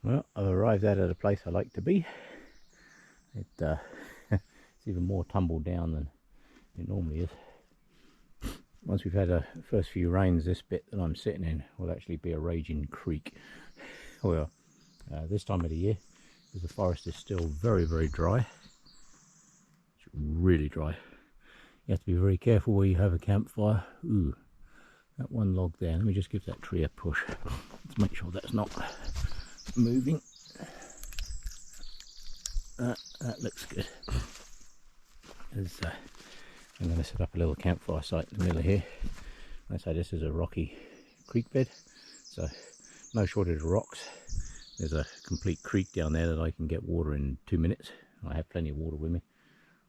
Well, I've arrived out at a place I like to be. It's even more tumbled down than it normally is. Once we've had a first few rains, this bit that I'm sitting in will actually be a raging creek. Well, this time of the year, because the forest is still very, very dry. It's really dry. You have to be very careful where you have a campfire. Ooh, that one log there. Let me just give that tree a push. Let's make sure that's not moving. That looks good. I'm going to set up a little campfire site in the middle of here. I say this is a rocky creek bed, so no shortage of rocks. There's a complete creek down there that I can get water in 2 minutes. I have plenty of water with me.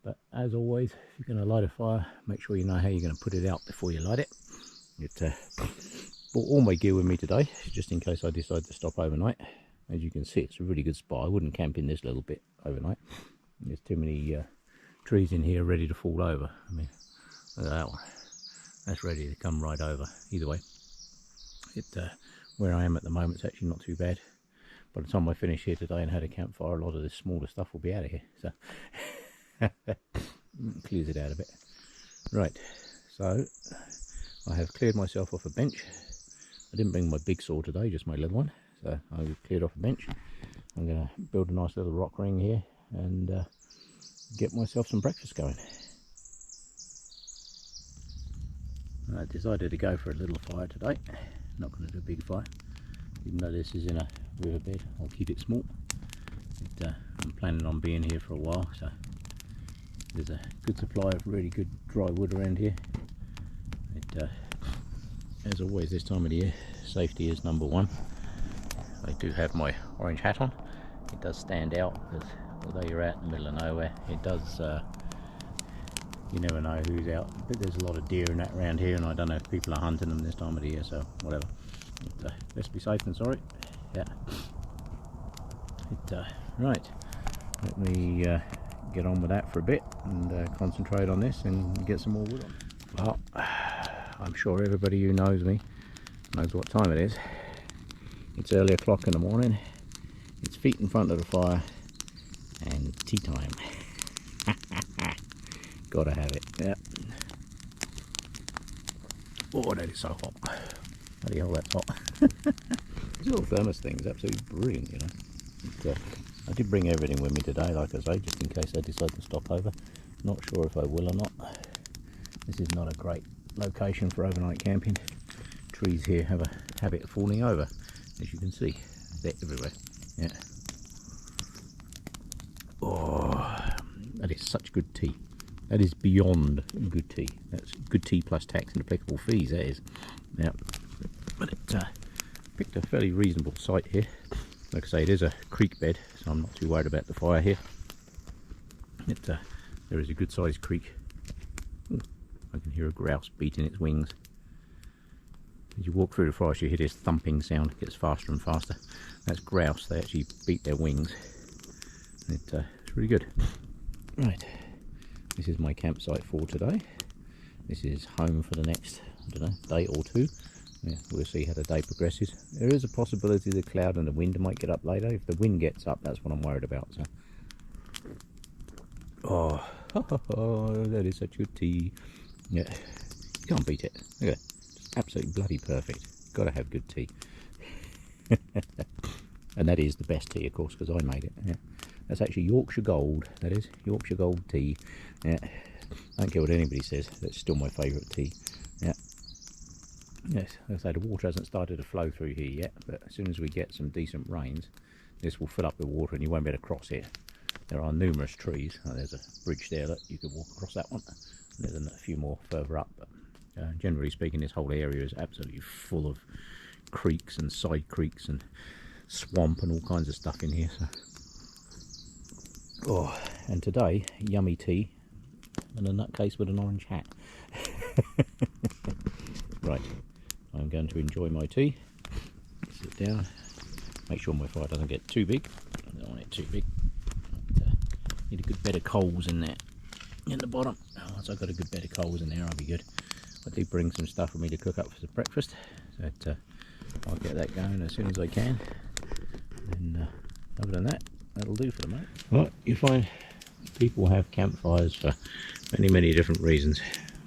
But as always, if you're going to light a fire, make sure you know how you're going to put it out before you light it. Brought all my gear with me today, just in case I decide to stop overnight. As you can see, it's a really good spot. I wouldn't camp in this little bit overnight. There's too many trees in here ready to fall over. I mean, look at that one. That's ready to come right over. Either way, where I am at the moment, it's actually not too bad. By the time I finish here today and had a campfire, a lot of this smaller stuff will be out of here. So clears it out a bit. Right, so I have cleared myself off a bench. I didn't bring my big saw today, just my little one. So I cleared off a bench. I'm going to build a nice little rock ring here and get myself some breakfast going. I decided to go for a little fire today. Not going to do a big fire, even though this is in a riverbed. I'll keep it small. I'm planning on being here for a while, so there's a good supply of really good dry wood around here. As always this time of the year, safety is number one. I do have my orange hat on. It does stand out because although you're out in the middle of nowhere, it does, you never know who's out. But there's a lot of deer and that around here, and I don't know if people are hunting them this time of the year, so whatever. Let's be safe than sorry. Yeah. Right, let me get on with that for a bit and concentrate on this and get some more wood on. Well, I'm sure everybody who knows me knows what time it is. It's early o'clock in the morning. It's feet in front of the fire and tea time. Gotta have it. Yeah. Oh, that is so hot. Bloody hell, that's hot. This little thermos thing is absolutely brilliant, you know. I did bring everything with me today, like I say, just in case I decide to stop over. Not sure if I will or not. This is not a great location for overnight camping. Trees here have a habit of falling over, as you can see. They're everywhere. Yeah. Oh, that is such good tea. That is beyond good tea. That's good tea plus tax and applicable fees, that is. Yeah. But it picked a fairly reasonable site here. Like I say, it is a creek bed, so I'm not too worried about the fire here. There is a good sized creek. Ooh, I can hear a grouse beating its wings. As you walk through the forest, you hear this thumping sound. It gets faster and faster. That's grouse. They actually beat their wings. It's really good. Right, this is my campsite for today. This is home for the next, I don't know, day or two. Yeah, we'll see how the day progresses. There is a possibility the cloud and the wind might get up later. If the wind gets up, that's what I'm worried about. So, oh, that is such good tea. Yeah, you can't beat it. Look at it. Just absolutely bloody perfect. Got to have good tea. And that is the best tea, of course, because I made it. Yeah. That's actually Yorkshire Gold. That is Yorkshire Gold tea. Yeah. I don't care what anybody says. That's still my favourite tea. Yeah. Yes, as I say, the water hasn't started to flow through here yet, but as soon as we get some decent rains, this will fill up with water and you won't be able to cross it. There are numerous trees. Oh, there's a bridge there that you could walk across that one. There's a few more further up, but generally speaking, this whole area is absolutely full of creeks and side creeks and swamp and all kinds of stuff in here. So. Oh, and today, yummy tea and a nutcase with an orange hat. Right, I'm going to enjoy my tea. Sit down, make sure my fire doesn't get too big. I don't want it too big. Need a good bed of coals in there, in the bottom. Once I've got a good bed of coals in there, I'll be good. I do bring some stuff for me to cook up for the breakfast, so I'll get that going as soon as I can. And other than that, that'll do for the moment. Right, you find people have campfires for many different reasons.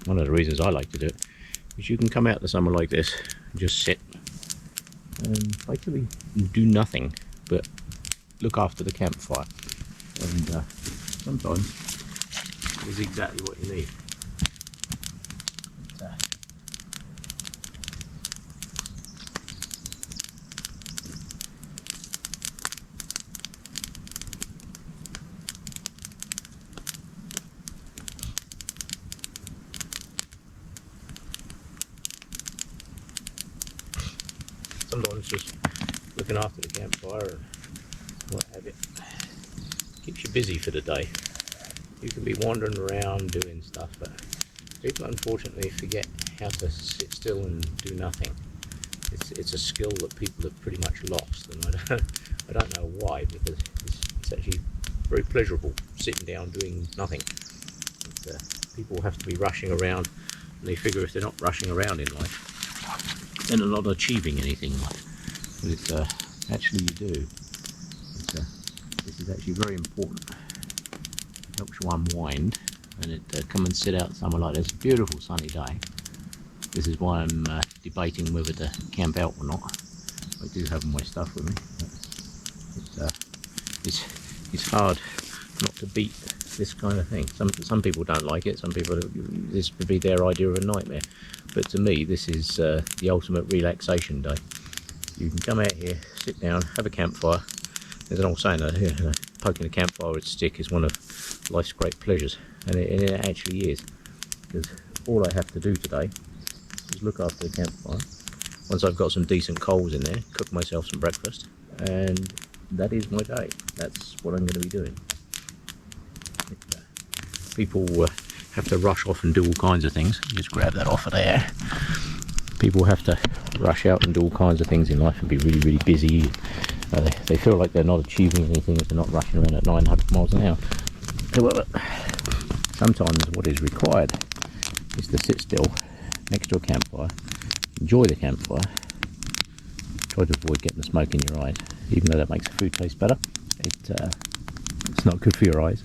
One of the reasons I like to do it is you can come out to somewhere like this and just sit and basically do nothing but look after the campfire. And sometimes it's exactly what you need. Sometimes just looking after the campfire and what have it keeps you busy for the day. You can be wandering around doing stuff, but people unfortunately forget how to sit still and do nothing. It's a skill that people have pretty much lost, and I don't know why, because it's actually very pleasurable sitting down doing nothing. People have to be rushing around, and they figure if they're not rushing around in life, then they're not achieving anything in life. But it's actually you do. This is actually very important. It helps you unwind, and come and sit out somewhere like this. Beautiful sunny day. This is why I'm debating whether to camp out or not. I do have my stuff with me. It's hard not to beat this kind of thing. Some people don't like it. Some people, this would be their idea of a nightmare. But to me, this is the ultimate relaxation day. You can come out here, sit down, have a campfire. There's an old saying that poking a campfire with a stick is one of life's great pleasures, and it actually is. Because all I have to do today is look after the campfire. Once I've got some decent coals in there, cook myself some breakfast, and that is my day. That's what I'm going to be doing. People have to rush off and do all kinds of things. Just grab that off of there. People have to rush out and do all kinds of things in life and be really busy. They feel like they're not achieving anything if they're not rushing around at 900 miles an hour. However, sometimes what is required is to sit still next to a campfire, enjoy the campfire, try to avoid getting the smoke in your eyes. Even though that makes the food taste better, it's not good for your eyes.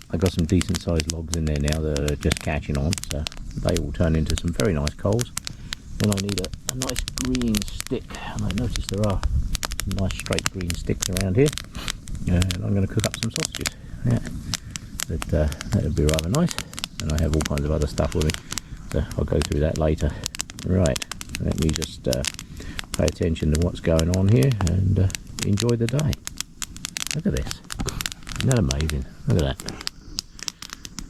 I've got some decent sized logs in there now that are just catching on, so they will turn into some very nice coals. Then I need a nice green stick, and I noticed there are some nice straight green sticks around here, and I'm going to cook up some sausages. Yeah, but that would be rather nice, and I have all kinds of other stuff with me, so I'll go through that later. Right, let me just pay attention to what's going on here and enjoy the day. Look at this, isn't that amazing? Look at that.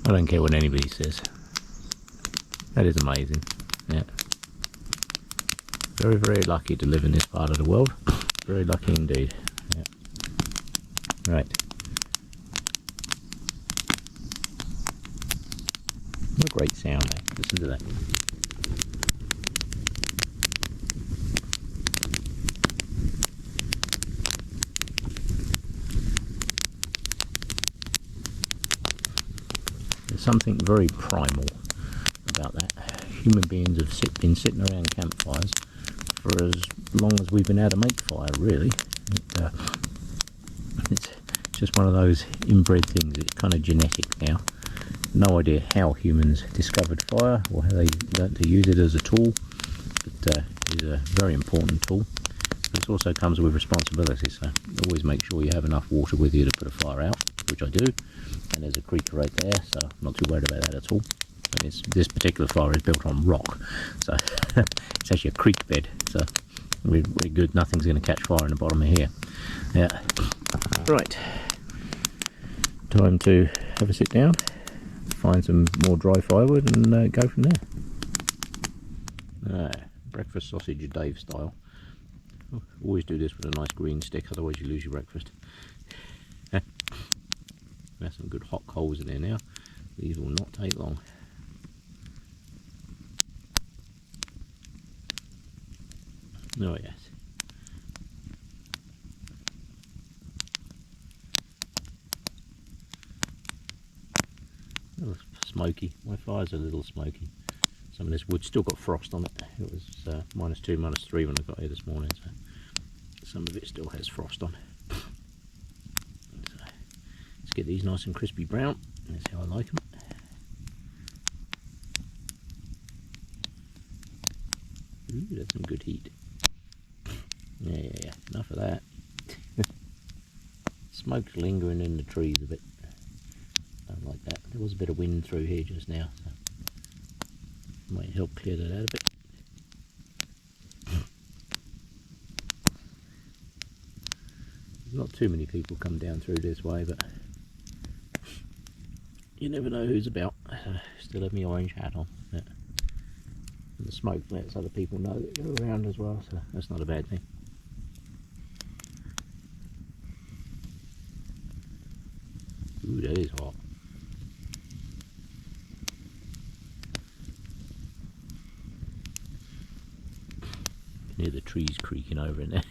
I don't care what anybody says. That is amazing. Yeah. Very lucky to live in this part of the world. Very lucky indeed. Yeah. Right. What a great sound, eh? Listen to that. There's something very primal about that. Human beings have been sitting around campfires for as long as we've been able to make fire, really. It's just one of those inbred things. It's kind of genetic now. No idea how humans discovered fire or how they learnt to use it as a tool, but it is a very important tool. But it also comes with responsibility, so always make sure you have enough water with you to put a fire out, which I do. And there's a creek right there, so I'm not too worried about that at all. This particular fire is built on rock, so it's actually a creek bed, so we're good. Nothing's going to catch fire in the bottom of here. Yeah. Right, time to have a sit down, find some more dry firewood, and go from there. Breakfast sausage Dave style. Always do this with a nice green stick, otherwise you lose your breakfast. There's some good hot coals in there now. These will not take long. Oh yes. A little smoky. My fire's a little smoky. Some of this wood still got frost on it. It was -2, -3 when I got here this morning, so some of it still has frost on. So let's get these nice and crispy brown. That's how I like them. Ooh, that's some good heat. Yeah, enough of that. Smoke's lingering in the trees a bit. Don't like that. There was a bit of wind through here just now, so might help clear that out a bit. Not too many people come down through this way, but you never know who's about. Still have my orange hat on. Yeah. And the smoke lets other people know that you're around as well, so that's not a bad thing. Ooh, that is hot. You can hear the trees creaking over in there.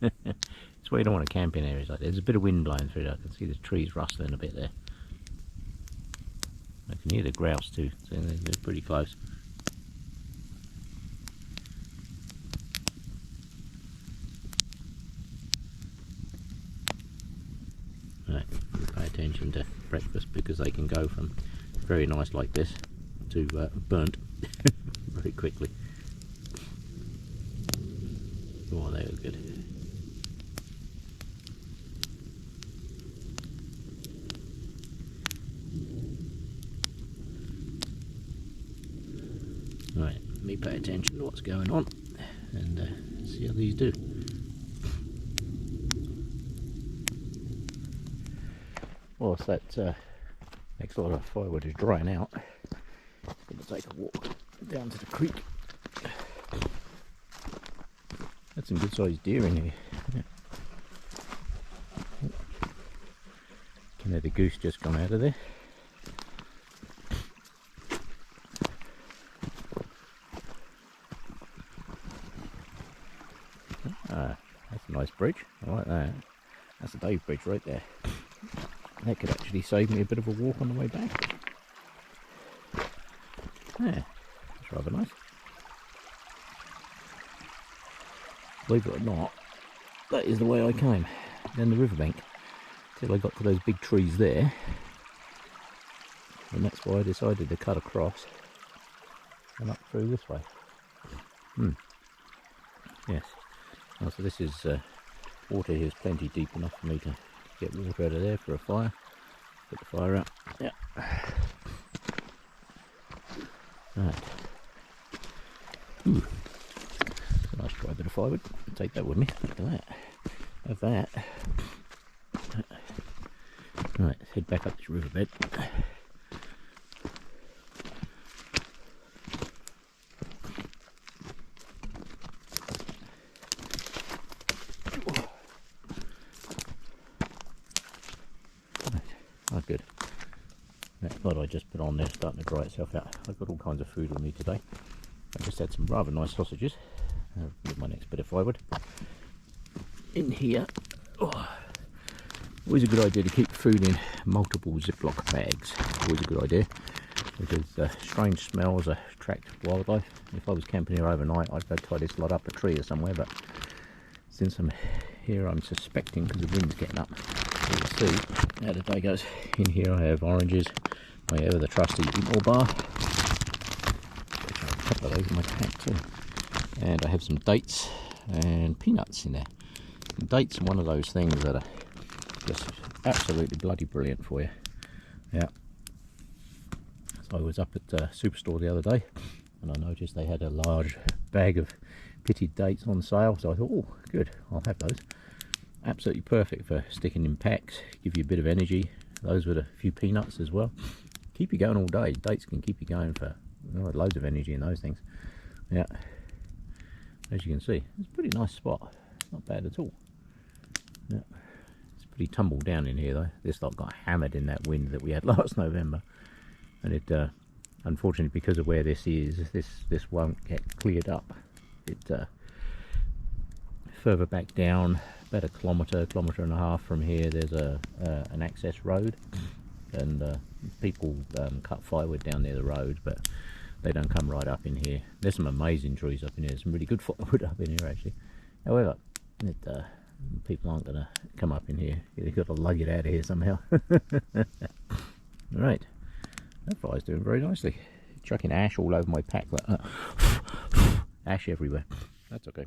That's why you don't want to camp in areas like that. There's a bit of wind blowing through there. I can see the trees rustling a bit there. I can hear the grouse too, so they're pretty close. Right, pay attention to breakfast because they can go from very nice like this to burnt very quickly. Oh, they were good. Right, let me pay attention to what's going on and see how these do. Whilst that next lot of firewood is drying out, I'm going to take a walk down to the creek. That's some good sized deer in here. Yeah. Can hear the goose just come out of there. Ah, that's a nice bridge. I like that. That's a Dave bridge right there. That could actually save me a bit of a walk on the way back. Yeah, that's rather nice. Believe it or not, that is the way I came down the riverbank till I got to those big trees there, and that's why I decided to cut across and up through this way. Yes. Oh, so this is water here is plenty deep enough for me to get water out of there for a fire. Put the fire up. Yeah. Right. Ooh. A nice dry bit of firewood. I'll take that with me. Look at that. Have that. Right, let's head back up this riverbed. Oh, good. That lot I just put on there starting to dry itself out. I've got all kinds of food with me today. I just had some rather nice sausages with my next bit of firewood. In here, always a good idea to keep food in multiple Ziploc bags. Always a good idea because strange smells attract wildlife. If I was camping here overnight, I'd go tie this lot up a tree or somewhere, but since I'm here, I'm suspecting because the wind's getting up. We'll see how the day goes. In here I have oranges, I have the trusty Eatmore bar, which I have a couple of those in my pack too, and I have some dates and peanuts in there. And dates are one of those things that are just absolutely bloody brilliant for you. Yeah. So I was up at the superstore the other day and I noticed they had a large bag of pitted dates on sale, so I thought, oh good, I'll have those. Absolutely perfect for sticking in packs, give you a bit of energy. Those with a few peanuts as well. Keep you going all day. Dates can keep you going for loads of energy in those things. Yeah. As you can see, it's a pretty nice spot. Not bad at all. Yeah. It's pretty tumbled down in here though. This lot got hammered in that wind that we had last November. And it, unfortunately, because of where this is, this won't get cleared up. It further back down, about a kilometre and a half from here, there's an access road, and people cut firewood down near the road, but they don't come right up in here. There's some amazing trees up in here. There's some really good firewood up in here actually. However, People aren't going to come up in here. You've got to lug it out of here somehow. Right, that fire's doing very nicely. Chucking ash all over my pack. Ash everywhere. That's okay.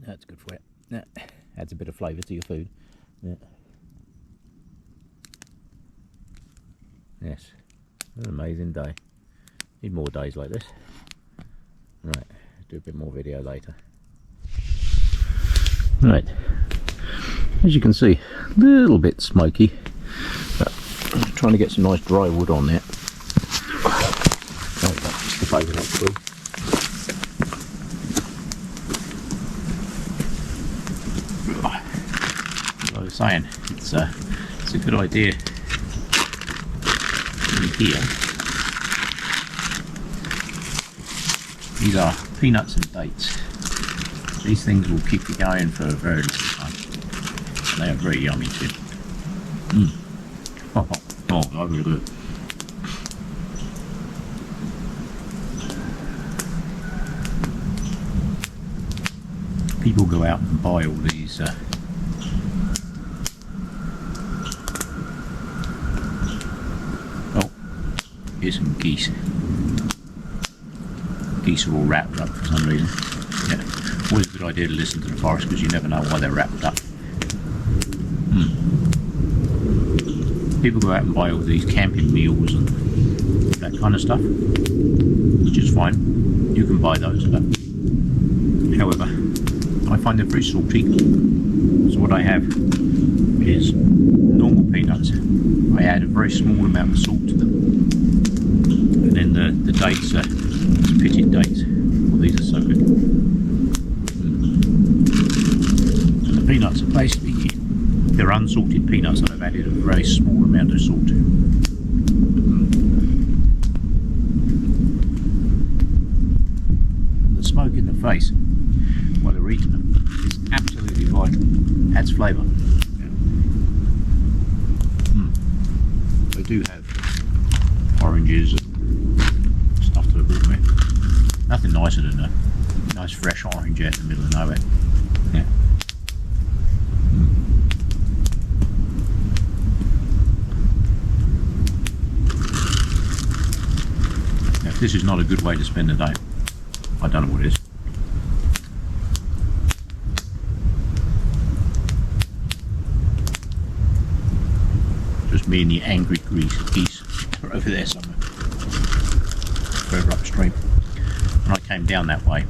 That's good for it. That adds a bit of flavour to your food. Yeah. Yes, an amazing day. Need more days like this. Right, do a bit more video later. Right, as you can see, a little bit smoky, but I'm trying to get some nice dry wood on there. Just to favour that through. As I was saying, it's a good idea in here. These are peanuts and dates. These things will keep you going for a very long time. And they are very yummy too. Oh, they're really good. People go out and buy all these oh, here's some geese. Geese are all wrapped up for some reason. Yeah, always a good idea to listen to the forest because you never know why they're wrapped up. People go out and buy all these camping meals and that kind of stuff, which is fine. You can buy those, but however, I find them very salty. So what I have is normal peanuts. I add a very small amount of salt to them, and then the dates are pitted dates. Well, these are so good. And the peanuts are basically, they're unsalted peanuts that I've added a very small amount of salt. The smoke in the face while they're eating them is absolutely vital. Adds flavour. They do have oranges and stuff to the root with. Nothing nicer than a nice fresh orange out in the middle of nowhere. Yeah. Now, if this is not a good way to spend the day, I don't know what is. Just me and the angry geese are over there somewhere, further upstream. When I came down that way,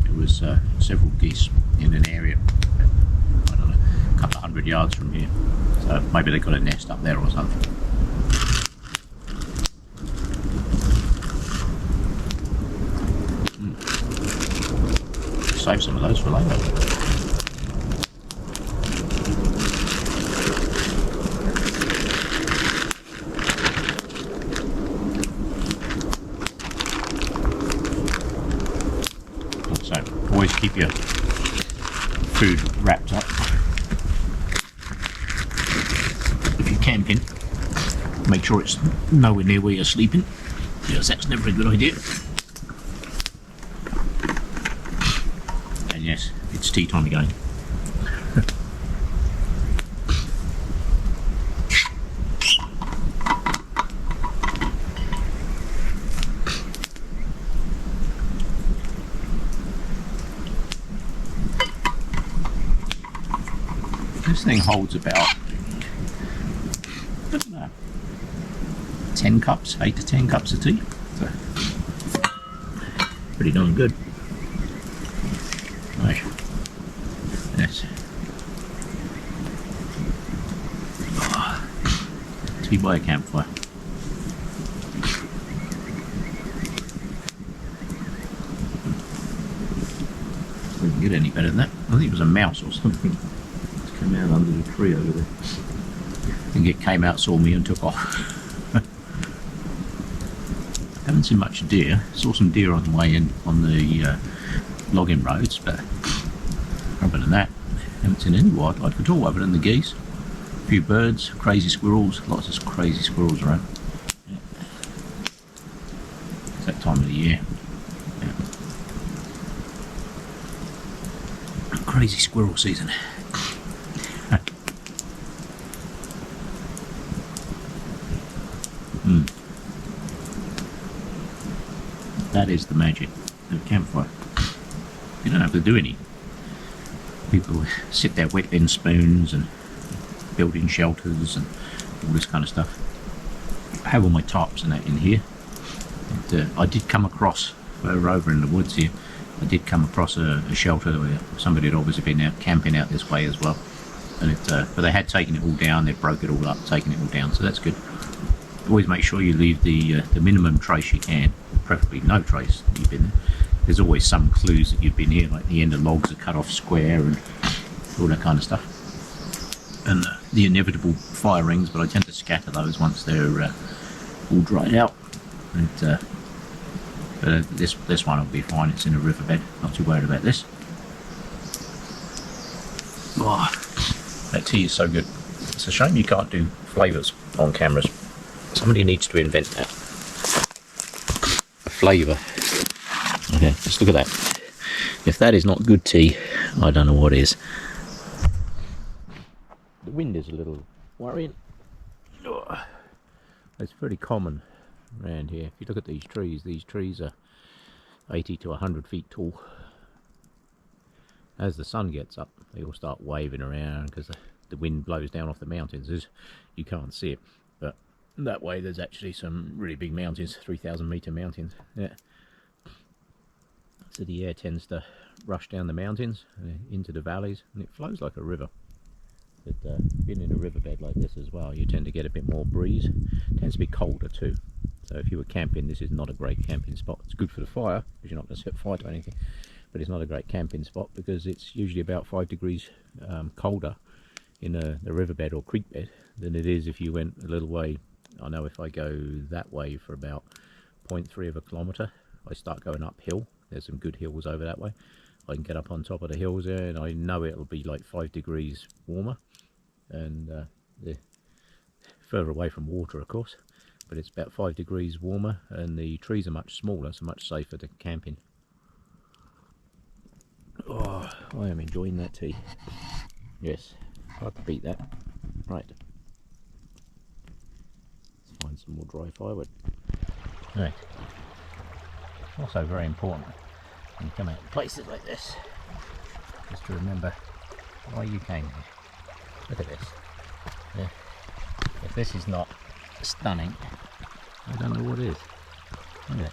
there was several geese in an area, I don't know, a couple of 100 yards from here. So maybe they got a nest up there or something. Save some of those for later. So always keep your food wrapped up. If you're camping, make sure it's nowhere near where you're sleeping, because that's never a good idea. And yes, it's tea time again. This thing holds about, I don't know, 10 cups, 8 to 10 cups of tea. So, pretty darn good. Right. Yes. Oh, tea by a campfire. Doesn't get any better than that. I think it was a mouse or something. Came out under the tree over there. I think it came out, saw me and took off. Haven't seen much deer. Saw some deer on the way in on the logging roads, but other than that, haven't seen any wildlife at all other than the geese. A few birds, crazy squirrels, lots of crazy squirrels around. Yeah. It's that time of the year. Yeah. Crazy squirrel season. That is the magic of campfire. You don't have to do any. People sit there whittling spoons and building shelters and all this kind of stuff. I have all my tarps and that in here. And, I did come across, over in the woods here, I did come across a shelter where somebody had obviously been out camping out this way as well. And but they had taken it all down, they'd broke it all up, taken it all down, so that's good. Always make sure you leave the minimum trace you can, preferably no trace that you've been there. There's always some clues that you've been here, like the end of logs are cut off square and all that kind of stuff. And the inevitable fire rings, but I tend to scatter those once they're all dried out. And this one will be fine, it's in a riverbed, not too worried about this. Oh, that tea is so good. It's a shame you can't do flavours on cameras. Somebody needs to invent that. A flavour. Okay, just look at that. If that is not good tea, I don't know what is. The wind is a little worrying. Oh, it's pretty common around here. If you look at these trees are 80 to 100 feet tall. As the sun gets up, they all start waving around because the wind blows down off the mountains. You can't see it, but that way there's actually some really big mountains, 3,000 meter mountains. Yeah. So the air tends to rush down the mountains into the valleys, and it flows like a river. But being in a riverbed like this as well, you tend to get a bit more breeze. It tends to be colder too. So if you were camping, this is not a great camping spot. It's good for the fire because you're not going to set fire to anything, but it's not a great camping spot because it's usually about 5 degrees colder in the riverbed or creek bed than it is if you went a little way. I know if I go that way for about 0.3 of a kilometre, I start going uphill. There's some good hills over that way. I can get up on top of the hills there, and I know it'll be like 5 degrees warmer, and further away from water, of course, but it's about 5 degrees warmer, and the trees are much smaller, so much safer to camping. Oh, I am enjoying that tea. Yes, hard to beat that. Right, let's find some more dry firewood. Right. Also very important when you come out to places like this, just to remember why you came here. Look at this. Yeah. If this is not stunning, I don't know what is. Look at it.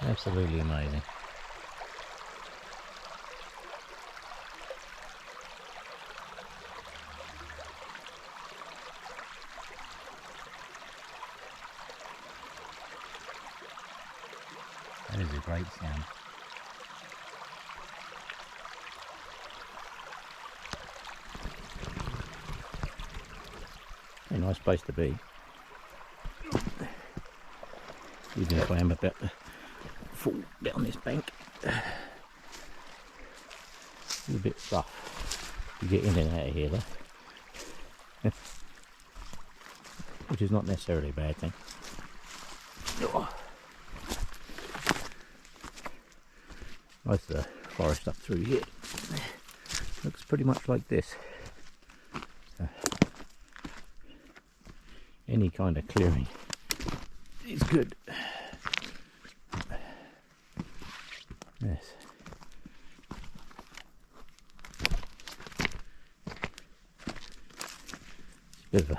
Absolutely amazing. That is a great sound. A nice place to be. Even if I am about to fall down this bank. It's a bit rough to get in and out of here though. Which is not necessarily a bad thing. Nice forest up through here. Looks pretty much like this. Any kind of clearing is good. Yes. It's a bit of a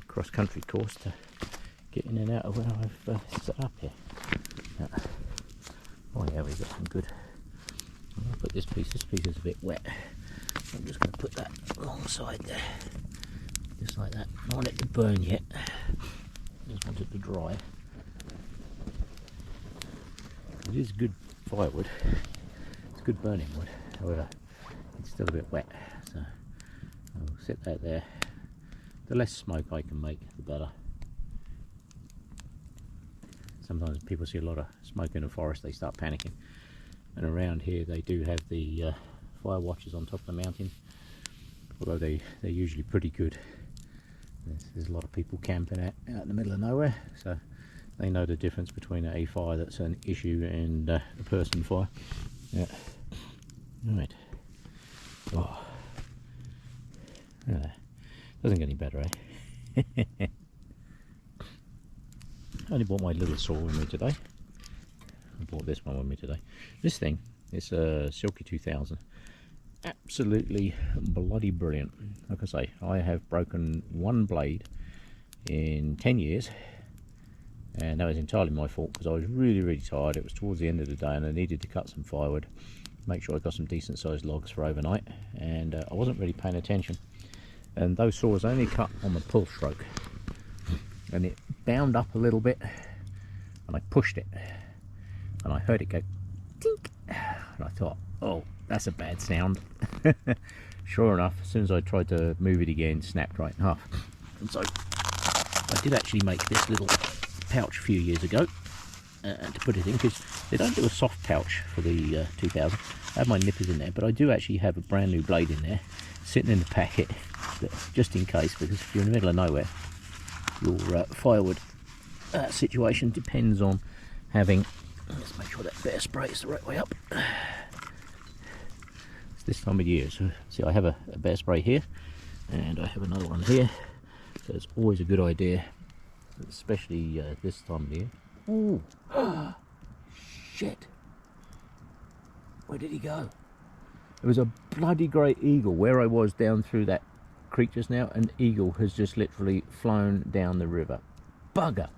cross-country course to get in and out of where I've set up here. Oh yeah, we've got some good. I'll put this piece is a bit wet. I'm just going to put that alongside there. Just like that. I don't want it to burn yet. Just want it to dry. It is good firewood. It's good burning wood. However, it's still a bit wet. So I'll set that there. The less smoke I can make, the better. Sometimes people see a lot of smoke in the forest, they start panicking. And around here they do have the fire watchers on top of the mountain. Although they're usually pretty good. There's a lot of people camping out in the middle of nowhere, so they know the difference between a fire that's an issue and a person fire. Yeah. Right. Oh, Doesn't get any better, eh? I only bought my little saw with me today. I bought this one with me today. This thing is a Silky 2000. Absolutely bloody brilliant. Like I say, I have broken one blade in 10 years, and that was entirely my fault because I was really tired. It was towards the end of the day and I needed to cut some firewood, make sure I got some decent sized logs for overnight, and I wasn't really paying attention, and those saws only cut on the pull stroke, and it bound up a little bit, and I pushed it and I heard it go tink, and I thought, oh, that's a bad sound. Sure enough, as soon as I tried to move it again, it snapped right in half. And so I did actually make this little pouch a few years ago to put it in, because they don't do a soft pouch for the 2000. I have my nippers in there, but I do actually have a brand new blade in there sitting in the packet, just in case, because if you're in the middle of nowhere, your firewood situation depends on having, let's make sure that bear spray is the right way up. It's this time of year, so see, I have a bear spray here and I have another one here, so it's always a good idea, especially this time of year. Oh, shit, where did he go? There was a bloody great eagle where I was down through that creek just now. An eagle has just literally flown down the river. Bugger.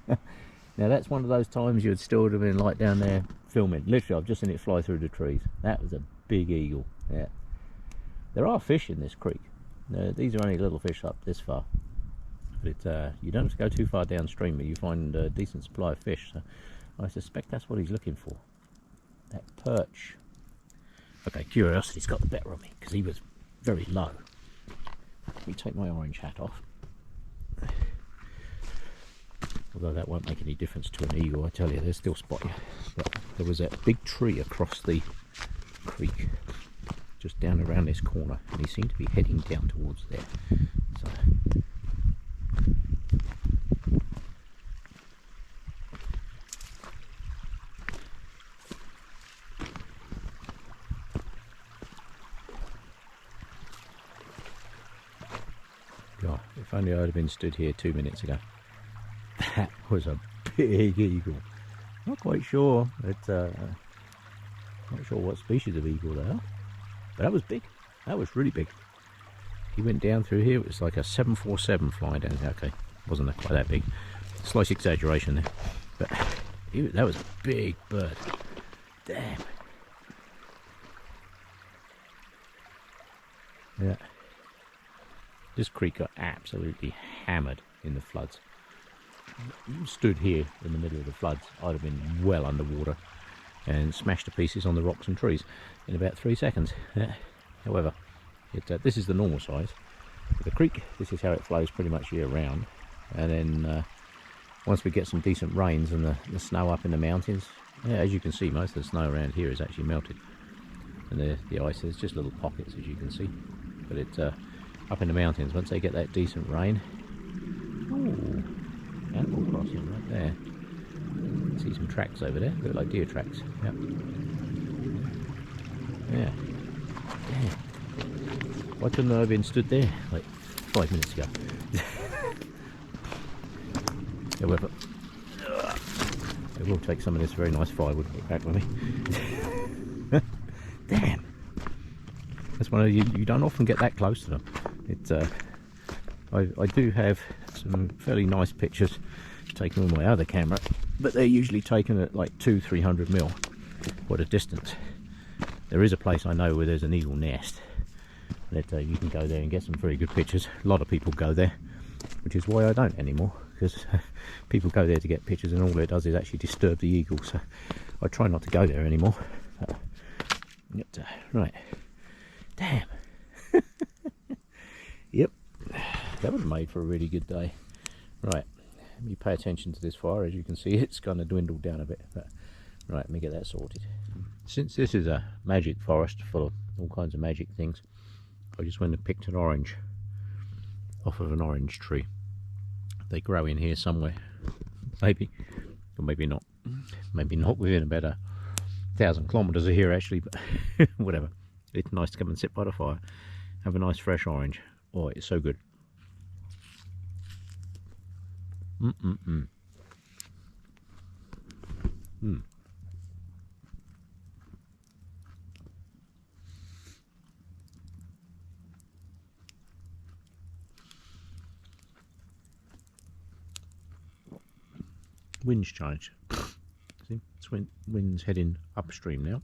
Now that's one of those times you'd still have been like down there filming. Literally, I've just seen it fly through the trees. That was a big eagle. Yeah, there are fish in this creek. These are only little fish up this far, but you don't have to go too far downstream, but you find a decent supply of fish. So I suspect that's what he's looking for. That perch. Okay, curiosity's got the better of me because he was very low. Let me take my orange hat off. Although that won't make any difference to an eagle, I tell you, they'll still spot you. But there was that big tree across the creek, just down around this corner, and he seemed to be heading down towards there. So God, if only I'd have been stood here 2 minutes ago. That was a big eagle. Not quite sure. Not sure what species of eagle they are, but that was big. That was really big. He went down through here. It was like a 747 flying down here. Okay, wasn't quite that big. Slight exaggeration there, but that was a big bird. Damn. Yeah. This creek got absolutely hammered in the floods. You stood here in the middle of the floods, I'd have been well underwater and smashed to pieces on the rocks and trees in about 3 seconds. However, this is the normal size. For the creek, this is how it flows pretty much year round, and then once we get some decent rains and the snow up in the mountains, yeah, as you can see, most of the snow around here is actually melted, and the ice is just little pockets, as you can see. But it's up in the mountains, once they get that decent rain. Ooh, animal crossing right there. See some tracks over there, look like deer tracks. Yep. Yeah. Damn. Why couldn't I have been stood there like 5 minutes ago? However, I will take some of this very nice firewood back with me. Damn. That's one of you don't often get that close to them. It's I do have some fairly nice pictures taken with my other camera, but they're usually taken at like 200-300 mil. What a distance. There is a place I know where there's an eagle nest that you can go there and get some very good pictures. A lot of people go there, which is why I don't anymore, because people go there to get pictures and all it does is actually disturb the eagle, so I try not to go there anymore. Right, damn. Yep, that would have made for a really good day. Right, let me pay attention to this fire. As you can see, it's kind of dwindled down a bit, but right, let me get that sorted. Since this is a magic forest full of all kinds of magic things, I just went and picked an orange off of an orange tree. They grow in here somewhere, maybe, or maybe not. Maybe not within about 1,000 kilometers of here actually, but whatever. It's nice to come and sit by the fire have a nice fresh orange. Oh, it's so good. Mm. Wind's changed. See, wind's heading upstream now,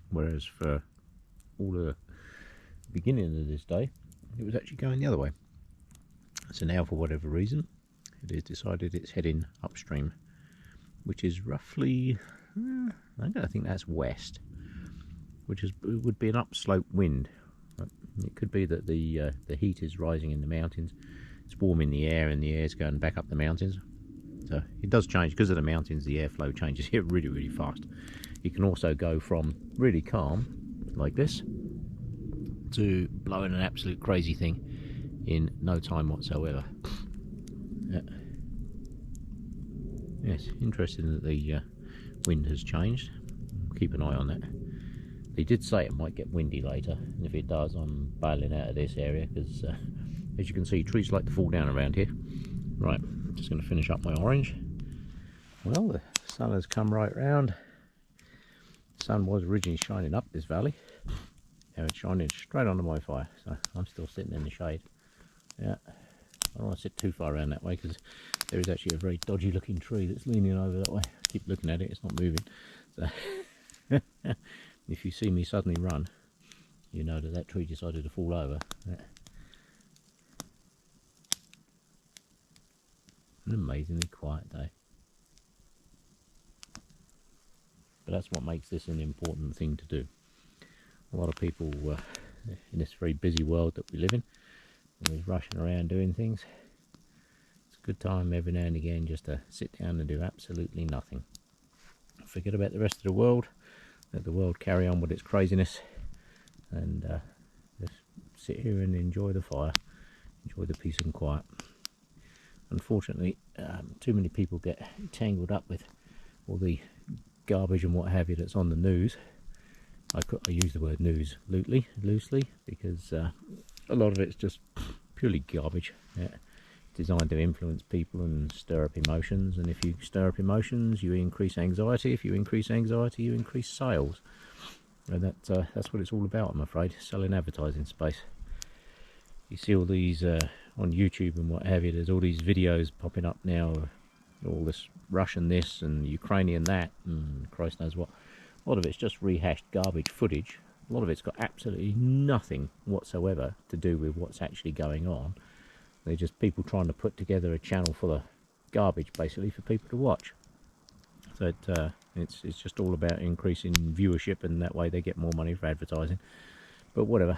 whereas for all the beginning of this day, it was actually going the other way. So now, for whatever reason, it has decided it's heading upstream, which is roughly, I think that's west, which would be an upslope wind. It could be that the heat is rising in the mountains, it's warming the air, and the air's going back up the mountains. So it does change because of the mountains. The airflow changes here really fast. You can also go from really calm like this to blowing an absolute crazy thing in no time whatsoever. Yes, interesting that the wind has changed. Keep an eye on that. They did say it might get windy later, and if it does, I'm bailing out of this area because, as you can see, trees like to fall down around here. Right, just going to finish up my orange. Well, the sun has come right round. The sun was originally shining up this valley. Now it's shining straight onto my fire, so I'm still sitting in the shade. Yeah, I don't want to sit too far around that way because there is actually a very dodgy looking tree that's leaning over that way. I keep looking at it, it's not moving. So if you see me suddenly run, you know that tree decided to fall over. Yeah. An amazingly quiet day. But that's what makes this an important thing to do. A lot of people in this very busy world that we live in, always rushing around doing things. It's a good time every now and again just to sit down and do absolutely nothing. Forget about the rest of the world, let the world carry on with its craziness, and just sit here and enjoy the fire, enjoy the peace and quiet. Unfortunately, too many people get tangled up with all the garbage and what have you that's on the news. I use the word news loosely because a lot of it's just purely garbage. Yeah. Designed to influence people and stir up emotions, and if you stir up emotions, you increase anxiety. If you increase anxiety, you increase sales. And that's what it's all about, I'm afraid. Selling advertising space. You see all these on YouTube and what have you, there's all these videos popping up now, all this Russian this and Ukrainian that, and Christ knows what. A lot of it's just rehashed garbage footage. A lot of it's got absolutely nothing whatsoever to do with what's actually going on. They're just people trying to put together a channel full of garbage, basically, for people to watch. So it's just all about increasing viewership, and that way they get more money for advertising. But whatever.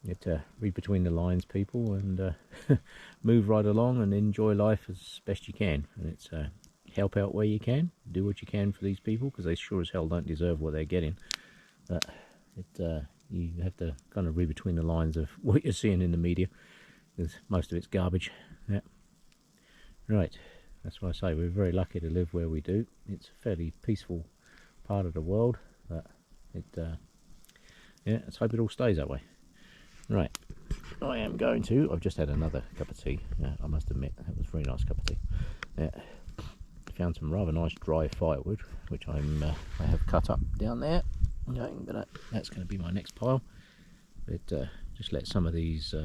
You have to read between the lines, people, and move right along and enjoy life as best you can. And it's help out where you can, do what you can for these people, because they sure as hell don't deserve what they're getting. But you have to kind of read between the lines of what you're seeing in the media, because most of it's garbage. Yeah. Right, that's why I say we're very lucky to live where we do. It's a fairly peaceful part of the world, but yeah, let's hope it all stays that way. Right, I am going to. I've just had another cup of tea. I must admit that was a very nice cup of tea. I found some rather nice dry firewood, which I have cut up down there. But that's going to be my next pile. But just let some of these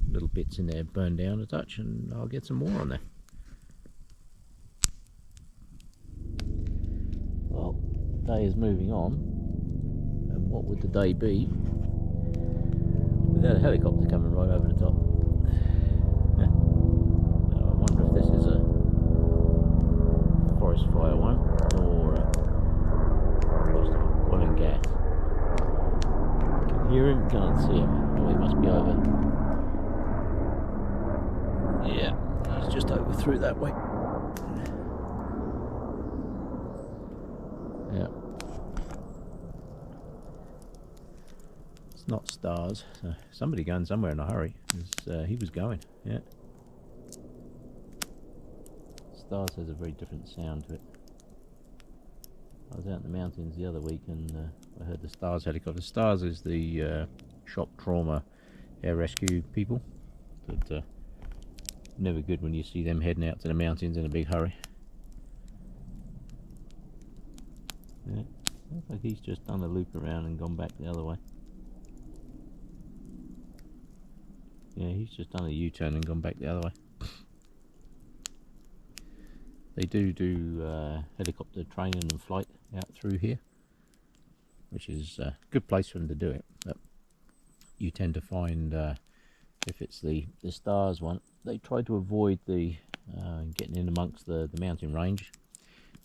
little bits in there burn down a touch, and I'll get some more on there. Well, the day is moving on, and what would the day be without a helicopter coming right over the top? I wonder if this is a forest fire one or just oil and gas. Can hear him, can't see him. Oh, he must be over. Yeah, he's just over through that way. Yeah. It's not stars, so somebody going somewhere in a hurry. He was going, yeah. Stars has a very different sound to it. I was out in the mountains the other week and I heard the Stars helicopter. Stars is the shock trauma air rescue people. But never good when you see them heading out to the mountains in a big hurry. Yeah, looks like he's just done a loop around and gone back the other way. Yeah, he's just done a U-turn and gone back the other way. They do helicopter training and flight out through here, which is a good place for them to do it. But you tend to find if it's the stars one, they try to avoid the getting in amongst the mountain range,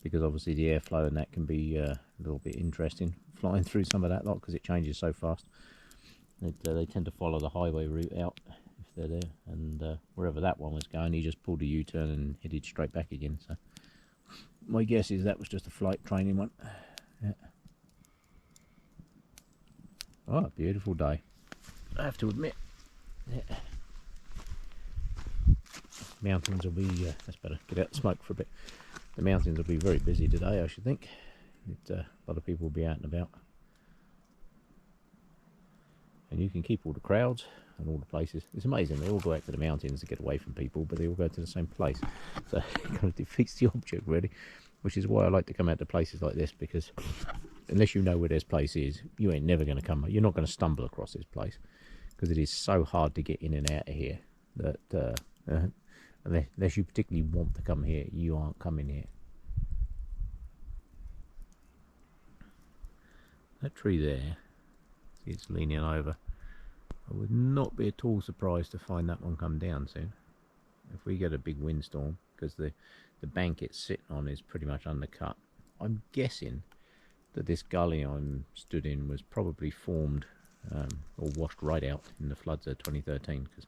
because obviously the airflow and that can be a little bit interesting flying through some of that lot, because it changes so fast. They tend to follow the highway route out if they're there, and wherever that one was going, he just pulled a U-turn and headed straight back again. So my guess is that was just a flight training one. Yeah. Oh, beautiful day, I have to admit. Yeah. Mountains will be, that's better, get out the smoke for a bit. The mountains will be very busy today, I should think. A lot of people will be out and about. And you can keep all the crowds and all the places. It's amazing, they all go out to the mountains to get away from people, but they all go to the same place. So it kind of defeats the object, really. Which is why I like to come out to places like this, because unless you know where this place is, you ain't never going to come, you're not going to stumble across this place, because it is so hard to get in and out of here that unless you particularly want to come here, you aren't coming here. That tree there, see, it's leaning over. I would not be at all surprised to find that one come down soon if we get a big windstorm, because the bank it's sitting on is pretty much undercut. I'm guessing that this gully I'm stood in was probably formed or washed right out in the floods of 2013, because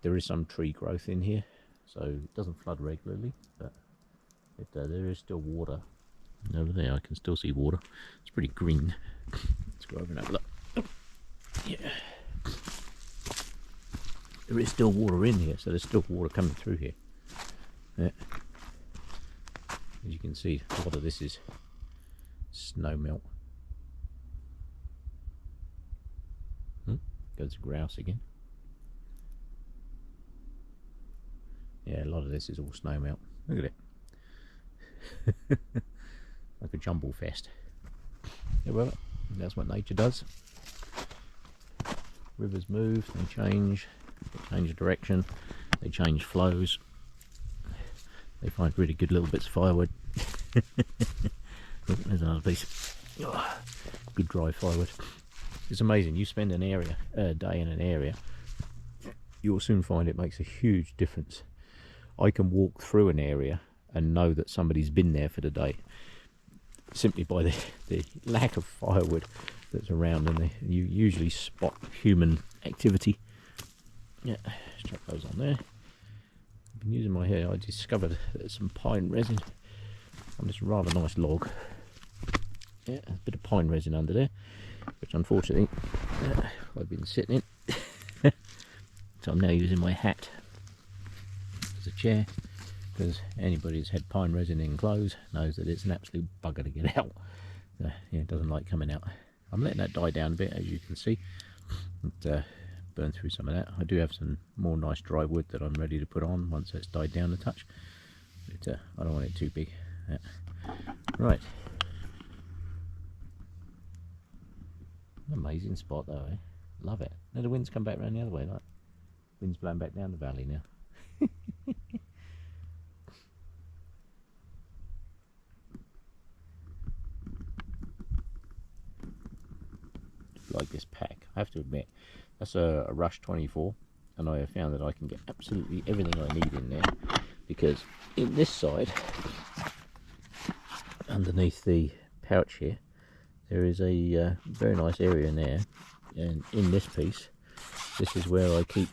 there is some tree growth in here, so it doesn't flood regularly, but there is still water. Over there I can still see water. It's pretty green. Let's go over and have a look. Yeah, there is still water in here, so there's still water coming through here. Yeah. As you can see, a lot of this is snow melt. Goes grouse again. Yeah, a lot of this is all snow melt. Look at it. Like a jumble fest. Yeah, well, that's what nature does. Rivers move, they change direction, they change flows. They find really good little bits of firewood. Look, there's another piece. Oh, good dry firewood. It's amazing, you spend a day in an area, you'll soon find it makes a huge difference. I can walk through an area and know that somebody's been there for the day, simply by the lack of firewood that's around, and you usually spot human activity. Yeah, let's chuck those on there. I've been using my hair. I discovered there's some pine resin on this rather nice log. Yeah, a bit of pine resin under there, which unfortunately I've been sitting in. So I'm now using my hat as a chair, because anybody who's had pine resin in clothes knows that it's an absolute bugger to get out. Yeah, it doesn't like coming out. I'm letting that die down a bit, as you can see. Burn through some of that. I do have some more nice dry wood that I'm ready to put on once it's died down a touch, but I don't want it too big. Yeah. Right, an amazing spot though, eh? Love it. Now the wind's come back around the other way, like wind's blowing back down the valley now. Like this pack, I have to admit, that's a Rush 24, and I have found that I can get absolutely everything I need in there, because in this side, underneath the pouch here, there is a very nice area in there, and in this piece, this is where I keep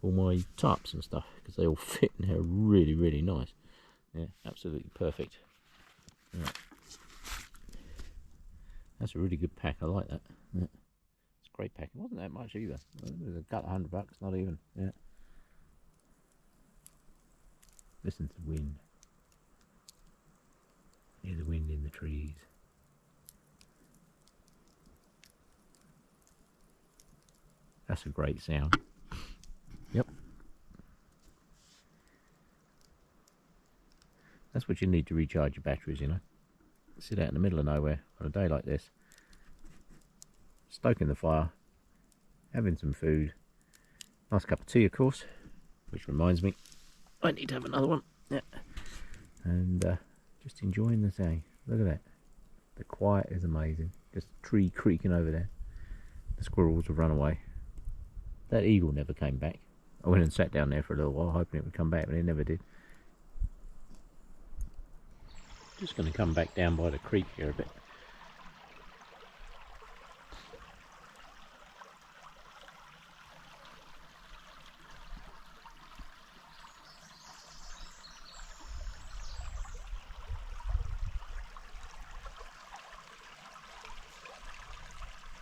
all my tarps and stuff, because they all fit in there really, really nice. Yeah, absolutely perfect. Yeah. That's a really good pack, I like that. Yeah. It's a great pack. It wasn't that much either. It was a couple $100, not even. Yeah. Listen to the wind. Hear the wind in the trees. That's a great sound. Yep. That's what you need to recharge your batteries, you know. Sit out in the middle of nowhere on a day like this, stoking the fire, having some food, nice cup of tea of course, which reminds me I need to have another one. Yeah. And just enjoying the day. Look at that. The quiet is amazing. Just a tree creaking over there. The squirrels have run away. That eagle never came back. I went and sat down there for a little while hoping it would come back, but it never did. Just going to come back down by the creek here a bit.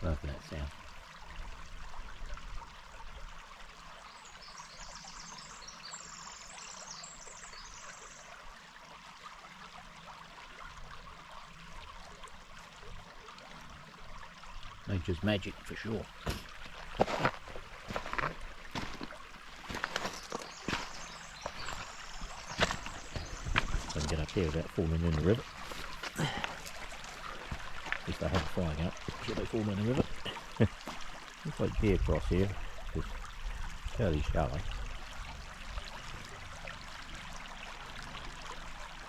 Love that sound. Nature's magic for sure. I can get up here without falling in the river. At least I have a flying up. Should they fall in the river? Looks like deer cross here. It's fairly shallow.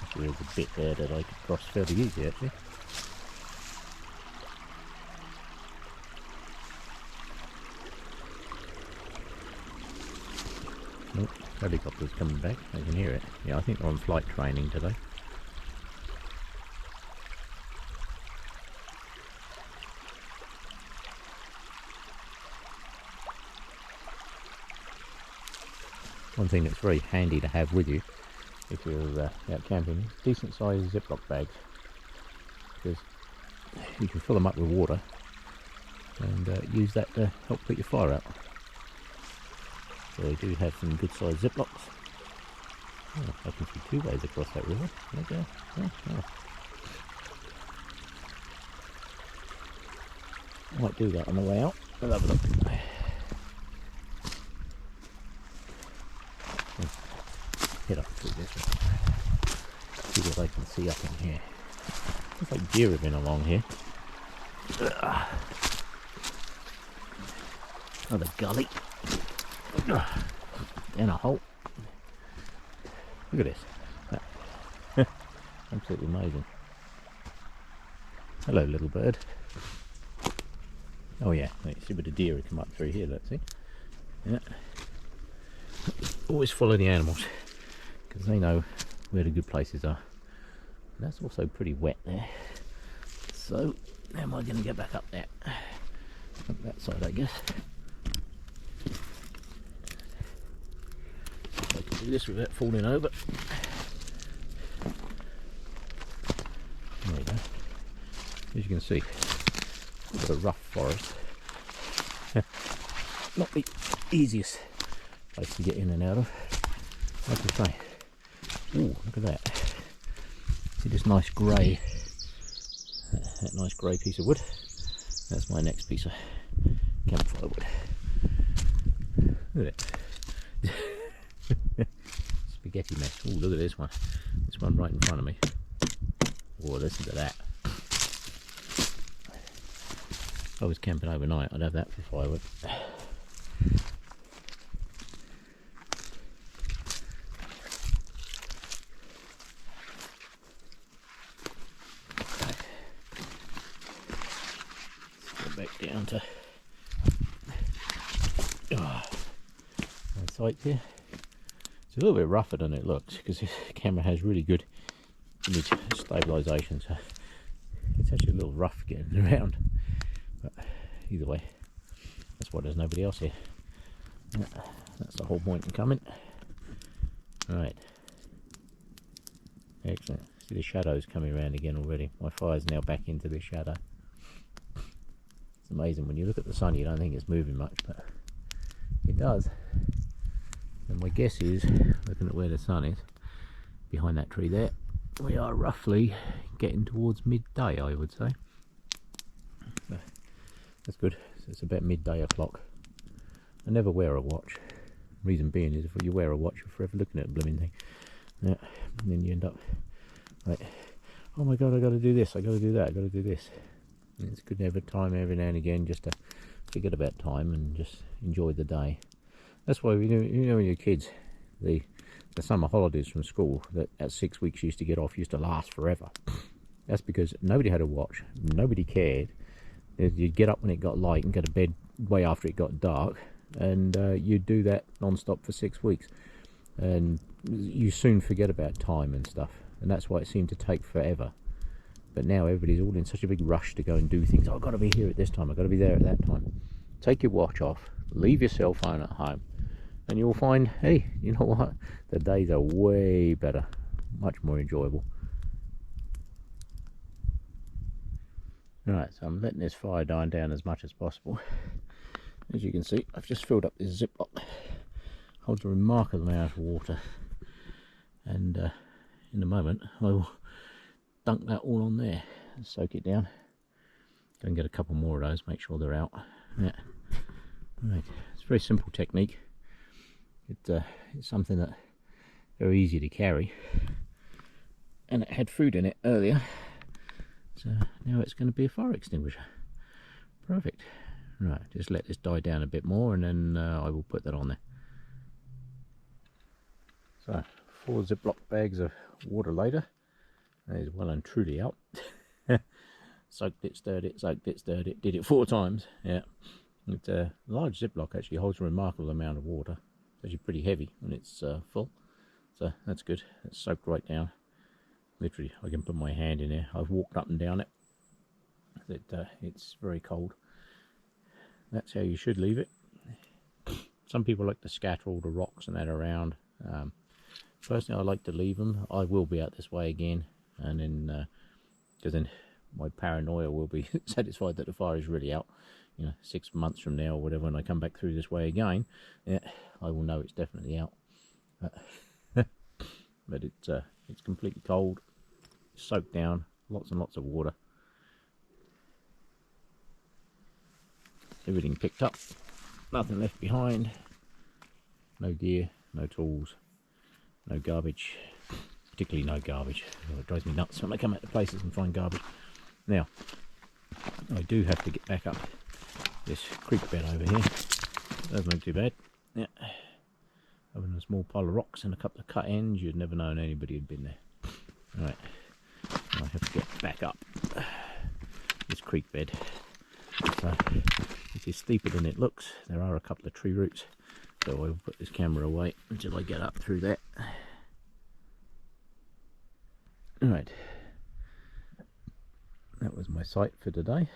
Actually, there's a bit there that I could cross fairly easy actually. Oh, helicopter's coming back. I can hear it. Yeah, I think they're on flight training today. One thing that's very handy to have with you if you're out camping, decent sized Ziploc bags, because you can fill them up with water and use that to help put your fire out. So they do have some good sized Ziplocs. Oh, I can see two ways across that river. Okay. Oh. Might do that on the way out. We'll have a look. Head up through this one. See what I can see up in here. Looks like deer have been along here. Another gully. And a hole. Look at this. Absolutely amazing. Hello, little bird. Oh yeah, let's see a bit of deer come up through here, let's see. Yeah. Always follow the animals, because they know where the good places are. And that's also pretty wet there. So, how am I going to get back up there? Up that side, I guess. I can do this without falling over. There we go. As you can see, a bit of a rough forest. Not the easiest place to get in and out of, I have to say. Ooh, look at that. See this nice grey, that nice grey piece of wood? That's my next piece of campfire wood. Look at it. Spaghetti mess. Ooh, look at this one. This one right in front of me. Oh, listen to that. If I was camping overnight, I'd have that for firewood. Down to my sight here. It's a little bit rougher than it looks because this camera has really good image stabilisation, so it's actually a little rough getting around. But either way, that's why there's nobody else here. That's the whole point in coming. Right. Excellent. See the shadows coming around again already. My fire's now back into the shadow. It's amazing when you look at the sun, you don't think it's moving much, but it does. And my guess is, looking at where the sun is, behind that tree there, we are roughly getting towards midday, I would say. That's good. So it's about midday o'clock. I never wear a watch. Reason being is if you wear a watch, you're forever looking at the blooming thing. Yeah, and then you end up like, oh my god, I got to do this, I got to do that, I got to do this. And it's good to have a time every now and again just to forget about time and just enjoy the day. That's why we do, you know, when you're kids, the summer holidays from school that at 6 weeks used to get off used to last forever. That's because nobody had a watch, nobody cared. You'd get up when it got light and go to bed way after it got dark, and you'd do that non-stop for 6 weeks, and you soon forget about time and stuff, and that's why it seemed to take forever. But now everybody's all in such a big rush to go and do things. Oh, I've got to be here at this time, I've got to be there at that time. Take your watch off, leave your cell phone at home, and you'll find, hey, you know what, the days are way better, much more enjoyable. Right, so I'm letting this fire die down as much as possible. As you can see, I've just filled up this Ziploc. Holds a remarkable amount of water, and in a moment I will dunk that all on there and soak it down. Go and get a couple more of those, make sure they're out. Yeah, right. It's a very simple technique. It's something that very easy to carry, and it had food in it earlier, so now it's going to be a fire extinguisher. Perfect. Right, just let this die down a bit more, and then I will put that on there. So 4 Ziploc bags of water later, that is well and truly out. Soaked it, stirred it, soaked it, stirred it, did it 4 times. Yeah, it's a large Ziploc, actually holds a remarkable amount of water. It's actually pretty heavy when it's full, so that's good. It's soaked right down. Literally, I can put my hand in there. I've walked up and down it. It's very cold. That's how you should leave it. Some people like to scatter all the rocks and that around. Personally, I like to leave them. I will be out this way again, and then because then my paranoia will be satisfied that the fire is really out. You know, 6 months from now or whatever, when I come back through this way again, yeah, I will know it's definitely out. But it's completely cold, soaked down, lots and lots of water. Everything picked up, nothing left behind, no gear, no tools, no garbage, particularly no garbage. Oh, it drives me nuts when I come out to places and find garbage. Now, I do have to get back up this creek bed over here. Doesn't look too bad. Yeah, having a small pile of rocks and a couple of cut ends, you'd never known anybody had been there. Alright, I have to get back up this creek bed. So, it is steeper than it looks. There are a couple of tree roots, so I will put this camera away until I get up through that. Alright, that was my site for today.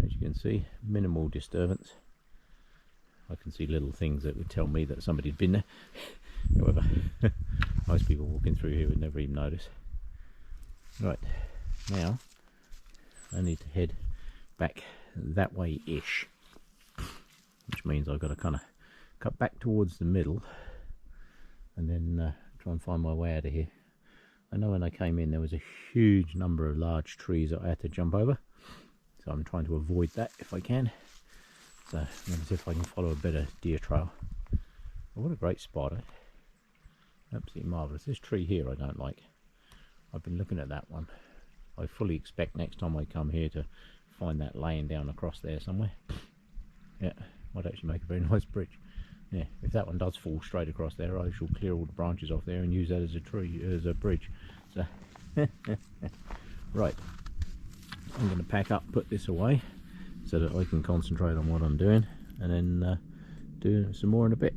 As you can see, minimal disturbance. I can see little things that would tell me that somebody had been there. However, most people walking through here would never even notice. Right, now I need to head back that way-ish, which means I've got to kind of cut back towards the middle and then try and find my way out of here. I know when I came in there was a huge number of large trees that I had to jump over, so I'm trying to avoid that if I can. So let's see if I can follow a better deer trail. Oh, what a great spot, eh? Absolutely marvellous. This tree here I don't like. I've been looking at that one. I fully expect next time I come here to find that laying down across there somewhere. Yeah, might actually make a very nice bridge. Yeah, if that one does fall straight across there, I shall clear all the branches off there and use that as a tree, as a bridge. So, right, I'm going to pack up, put this away, so that I can concentrate on what I'm doing, and then do some more in a bit.